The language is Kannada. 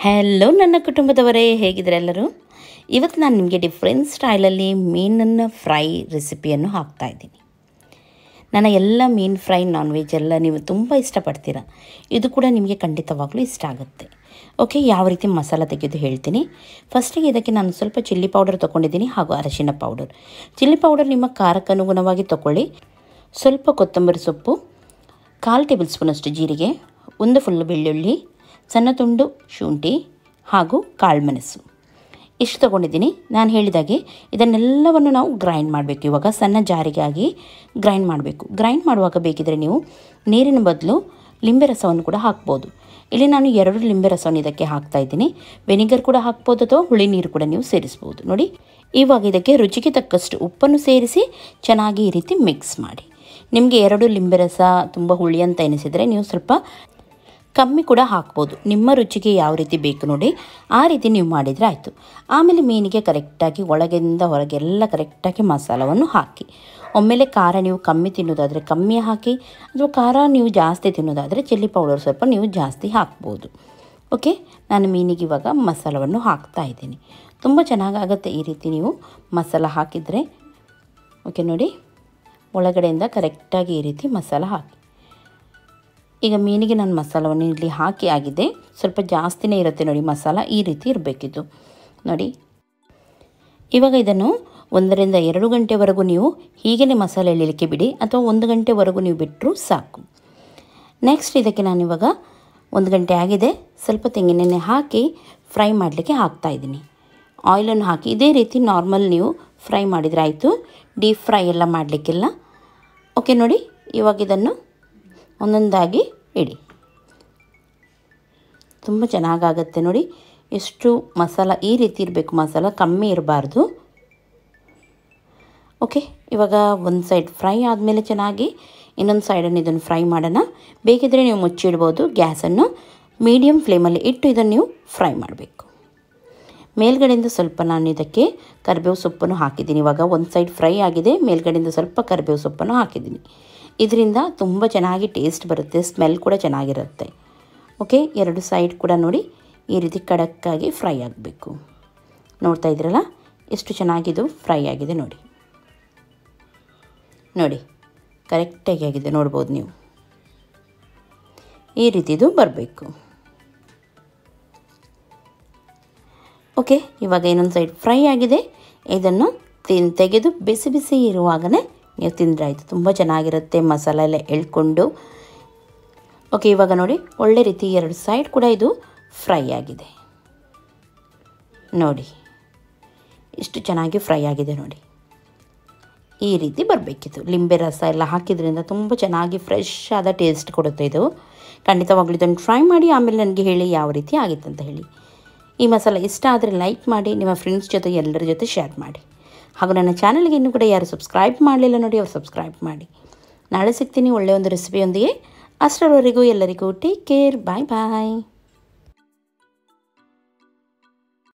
ಹಲೋ ನನ್ನ ಕುಟುಂಬದವರೇ, ಹೇಗಿದ್ದಾರೆ ಎಲ್ಲರೂ? ಇವತ್ತು ನಾನು ನಿಮಗೆ ಡಿಫ್ರೆಂಟ್ ಸ್ಟೈಲಲ್ಲಿ ಮೀನನ್ನು ಫ್ರೈ ರೆಸಿಪಿಯನ್ನು ಹಾಕ್ತಾಯಿದ್ದೀನಿ. ನನ್ನ ಎಲ್ಲ ಮೀನು ಫ್ರೈ ನಾನ್ ವೆಜ್ ಎಲ್ಲ ನೀವು ತುಂಬ ಇಷ್ಟಪಡ್ತೀರ. ಇದು ಕೂಡ ನಿಮಗೆ ಖಂಡಿತವಾಗ್ಲೂ ಇಷ್ಟ ಆಗುತ್ತೆ. ಓಕೆ, ಯಾವ ರೀತಿ ಮಸಾಲ ತೆಗೆದು ಹೇಳ್ತೀನಿ. ಫಸ್ಟಿಗೆ ಇದಕ್ಕೆ ನಾನು ಸ್ವಲ್ಪ ಚಿಲ್ಲಿ ಪೌಡರ್ ತೊಗೊಂಡಿದ್ದೀನಿ ಹಾಗೂ ಅರಶಿನ ಪೌಡರ್. ಚಿಲ್ಲಿ ಪೌಡರ್ ನಿಮ್ಮ ಖಾರಕ್ಕೆ ಅನುಗುಣವಾಗಿ ತೊಗೊಳ್ಳಿ. ಸ್ವಲ್ಪ ಕೊತ್ತಂಬರಿ ಸೊಪ್ಪು, 1/4 ಟೇಬಲ್ ಸ್ಪೂನಷ್ಟು ಜೀರಿಗೆ, 1 ಫುಲ್ ಬೆಳ್ಳುಳ್ಳಿ, ಸಣ್ಣ ತುಂಡು ಶುಂಠಿ ಹಾಗೂ ಕಾಳುಮೆಣಸು ಇಷ್ಟು ತೊಗೊಂಡಿದ್ದೀನಿ. ನಾನು ಹೇಳಿದಾಗೆ ಇದನ್ನೆಲ್ಲವನ್ನು ನಾವು ಗ್ರೈಂಡ್ ಮಾಡಬೇಕು. ಇವಾಗ ಸಣ್ಣ ಜಾರಿಗಾಗಿ ಗ್ರೈಂಡ್ ಮಾಡಬೇಕು. ಗ್ರೈಂಡ್ ಮಾಡುವಾಗ ಬೇಕಿದ್ರೆ ನೀವು ನೀರಿನ ಬದಲು ಲಿಂಬೆ ರಸವನ್ನು ಕೂಡ ಹಾಕ್ಬೋದು. ಇಲ್ಲಿ ನಾನು 2 ಲಿಂಬೆ ರಸವನ್ನು ಇದಕ್ಕೆ ಹಾಕ್ತಾಯಿದ್ದೀನಿ. ವೆನಿಗರ್ ಕೂಡ ಹಾಕ್ಬೋದು ಅಥವಾ ಹುಳಿ ನೀರು ಕೂಡ ನೀವು ಸೇರಿಸ್ಬೋದು. ನೋಡಿ, ಇವಾಗ ಇದಕ್ಕೆ ರುಚಿಗೆ ತಕ್ಕಷ್ಟು ಉಪ್ಪನ್ನು ಸೇರಿಸಿ ಚೆನ್ನಾಗಿ ಈ ರೀತಿ ಮಿಕ್ಸ್ ಮಾಡಿ. ನಿಮಗೆ 2 ಲಿಂಬೆ ರಸ ತುಂಬ ಹುಳಿ ಅಂತ ಎನಿಸಿದರೆ ನೀವು ಸ್ವಲ್ಪ ಕಮ್ಮಿ ಕೂಡ ಹಾಕ್ಬೋದು. ನಿಮ್ಮ ರುಚಿಗೆ ಯಾವ ರೀತಿ ಬೇಕು ನೋಡಿ, ಆ ರೀತಿ ನೀವು ಮಾಡಿದರೆ ಆಯಿತು. ಆಮೇಲೆ ಮೀನಿಗೆ ಕರೆಕ್ಟಾಗಿ ಒಳಗಿಂದ ಹೊರಗೆಲ್ಲ ಕರೆಕ್ಟಾಗಿ ಮಸಾಲವನ್ನು ಹಾಕಿ. ಒಮ್ಮೆಲೆ ಖಾರ ನೀವು ಕಮ್ಮಿ ತಿನ್ನೋದಾದರೆ ಕಮ್ಮಿ ಹಾಕಿ, ಅಥವಾ ಖಾರ ನೀವು ಜಾಸ್ತಿ ತಿನ್ನೋದಾದರೆ ಚಿಲ್ಲಿ ಪೌಡರ್ ಸ್ವಲ್ಪ ನೀವು ಜಾಸ್ತಿ ಹಾಕ್ಬೋದು. ಓಕೆ, ನಾನು ಮೀನಿಗೆ ಇವಾಗ ಮಸಾಲವನ್ನು ಹಾಕ್ತಾಯಿದ್ದೀನಿ. ತುಂಬ ಚೆನ್ನಾಗಾಗುತ್ತೆ ಈ ರೀತಿ ನೀವು ಮಸಾಲ ಹಾಕಿದರೆ. ಓಕೆ ನೋಡಿ, ಒಳಗಡೆಯಿಂದ ಕರೆಕ್ಟಾಗಿ ಈ ರೀತಿ ಮಸಾಲ ಹಾಕಿ. ಈಗ ಮೀನಿಗೆ ನಾನು ಮಸಾಲವನ್ನು ಇಲ್ಲಿ ಹಾಕಿ ಆಗಿದೆ. ಸ್ವಲ್ಪ ಜಾಸ್ತಿನೇ ಇರುತ್ತೆ ನೋಡಿ ಮಸಾಲ, ಈ ರೀತಿ ಇರಬೇಕಿತ್ತು ನೋಡಿ. ಇವಾಗ ಇದನ್ನು 1 ರಿಂದ 2 ಗಂಟೆವರೆಗೂ ನೀವು ಹೀಗೇ ಮಸಾಲೆ ಎಳಿಲಿಕ್ಕೆ ಬಿಡಿ, ಅಥವಾ 1 ಗಂಟೆವರೆಗೂ ನೀವು ಬಿಟ್ಟರೂ ಸಾಕು. ನೆಕ್ಸ್ಟ್ ಇದಕ್ಕೆ ನಾನಿವಾಗ 1 ಗಂಟೆ ಆಗಿದೆ. ಸ್ವಲ್ಪ ತೆಂಗಿನೆಣ್ಣೆ ಹಾಕಿ ಫ್ರೈ ಮಾಡಲಿಕ್ಕೆ ಹಾಕ್ತಾಯಿದ್ದೀನಿ. ಆಯಿಲನ್ನು ಹಾಕಿ ಇದೇ ರೀತಿ ನಾರ್ಮಲ್ ನೀವು ಫ್ರೈ ಮಾಡಿದರೆ ಆಯಿತು, ಡೀಪ್ ಫ್ರೈ ಎಲ್ಲ ಮಾಡಲಿಕ್ಕಿಲ್ಲ. ಓಕೆ ನೋಡಿ, ಇವಾಗ ಇದನ್ನು ಒಂದೊಂದಾಗಿ ಇಡಿ. ತುಂಬ ಚೆನ್ನಾಗಾಗತ್ತೆ ನೋಡಿ. ಎಷ್ಟು ಮಸಾಲ ಈ ರೀತಿ ಇರಬೇಕು, ಮಸಾಲ ಕಮ್ಮಿ ಇರಬಾರ್ದು. ಓಕೆ, ಇವಾಗ ಒಂದು ಸೈಡ್ ಫ್ರೈ ಆದಮೇಲೆ ಚೆನ್ನಾಗಿ ಇನ್ನೊಂದು ಸೈಡನ್ನು ಇದನ್ನು ಫ್ರೈ ಮಾಡೋಣ. ಬೇಕಿದ್ದರೆ ನೀವು ಮುಚ್ಚಿಡ್ಬೋದು. ಗ್ಯಾಸನ್ನು ಮೀಡಿಯಮ್ ಫ್ಲೇಮಲ್ಲಿ ಇಟ್ಟು ಇದನ್ನು ನೀವು ಫ್ರೈ ಮಾಡಬೇಕು. ಮೇಲ್ಗಡೆಯಿಂದ ಸ್ವಲ್ಪ ನಾನು ಇದಕ್ಕೆ ಕರಿಬೇವು ಸೊಪ್ಪನ್ನು ಹಾಕಿದ್ದೀನಿ. ಇವಾಗ ಒಂದು ಸೈಡ್ ಫ್ರೈ ಆಗಿದೆ, ಮೇಲ್ಗಡೆಯಿಂದ ಸ್ವಲ್ಪ ಕರಿಬೇವು ಸೊಪ್ಪನ್ನು ಹಾಕಿದ್ದೀನಿ. ಇದರಿಂದ ತುಂಬ ಚೆನ್ನಾಗಿ ಟೇಸ್ಟ್ ಬರುತ್ತೆ, ಸ್ಮೆಲ್ ಕೂಡ ಚೆನ್ನಾಗಿರುತ್ತೆ. ಓಕೆ, 2 ಸೈಡ್ ಕೂಡ ನೋಡಿ ಈ ರೀತಿ ಖಡಕ್ಕಾಗಿ ಫ್ರೈ ಆಗಬೇಕು. ನೋಡ್ತಾ ಇದ್ದೀರಲ್ಲ ಎಷ್ಟು ಚೆನ್ನಾಗಿದು ಫ್ರೈ ಆಗಿದೆ ನೋಡಿ. ನೋಡಿ ಕರೆಕ್ಟಾಗಿ ಆಗಿದೆ, ನೋಡ್ಬೋದು ನೀವು. ಈ ರೀತಿದು ಬರಬೇಕು. ಓಕೆ, ಇವಾಗ ಇನ್ನೊಂದು ಸೈಡ್ ಫ್ರೈ ಆಗಿದೆ. ಇದನ್ನು ತೆಗೆದು ಬಿಸಿ ಬಿಸಿ ಇರುವಾಗಲೇ ನೀವು ತಿಂದರೆ ಆಯಿತು. ತುಂಬ ಚೆನ್ನಾಗಿರುತ್ತೆ, ಮಸಾಲೆ ಎಲ್ಲ ಎಳ್ಕೊಂಡು. ಓಕೆ, ಇವಾಗ ನೋಡಿ ಒಳ್ಳೆ ರೀತಿ 2 ಸೈಡ್ ಕೂಡ ಇದು ಫ್ರೈ ಆಗಿದೆ ನೋಡಿ. ಇಷ್ಟು ಚೆನ್ನಾಗಿ ಫ್ರೈ ಆಗಿದೆ ನೋಡಿ. ಈ ರೀತಿ ಬರಬೇಕಿತ್ತು. ಲಿಂಬೆ ರಸ ಎಲ್ಲ ಹಾಕಿದ್ರಿಂದ ತುಂಬ ಚೆನ್ನಾಗಿ ಫ್ರೆಶ್ ಆದ ಟೇಸ್ಟ್ ಕೊಡುತ್ತೆ ಇದು. ಖಂಡಿತವಾಗ್ಲೂ ಇದನ್ನು ಟ್ರೈ ಮಾಡಿ, ಆಮೇಲೆ ನನಗೆ ಹೇಳಿ ಯಾವ ರೀತಿ ಆಗಿತ್ತು ಅಂತ ಹೇಳಿ. ಈ ಮಸಾಲೆ ಇಷ್ಟ ಆದರೆ ಲೈಕ್ ಮಾಡಿ, ನಿಮ್ಮ ಫ್ರೆಂಡ್ಸ್ ಜೊತೆ ಎಲ್ಲರ ಜೊತೆ ಶೇರ್ ಮಾಡಿ. ಹಾಗೂ ನನ್ನ ಚಾನಲ್ಗೆ ಇನ್ನೂ ಕೂಡ ಯಾರು ಸಬ್ಸ್ಕ್ರೈಬ್ ಮಾಡಲಿಲ್ಲ ನೋಡಿ, ಅವ್ರು ಸಬ್ಸ್ಕ್ರೈಬ್ ಮಾಡಿ. ನಾಳೆ ಸಿಗ್ತೀನಿ ಒಳ್ಳೆಯ ಒಂದು ರೆಸಿಪಿಯೊಂದಿಗೆ. ಅಷ್ಟರವರೆಗೂ ಎಲ್ಲರಿಗೂ ಟೇಕ್ ಕೇರ್, ಬಾಯ್ ಬಾಯ್.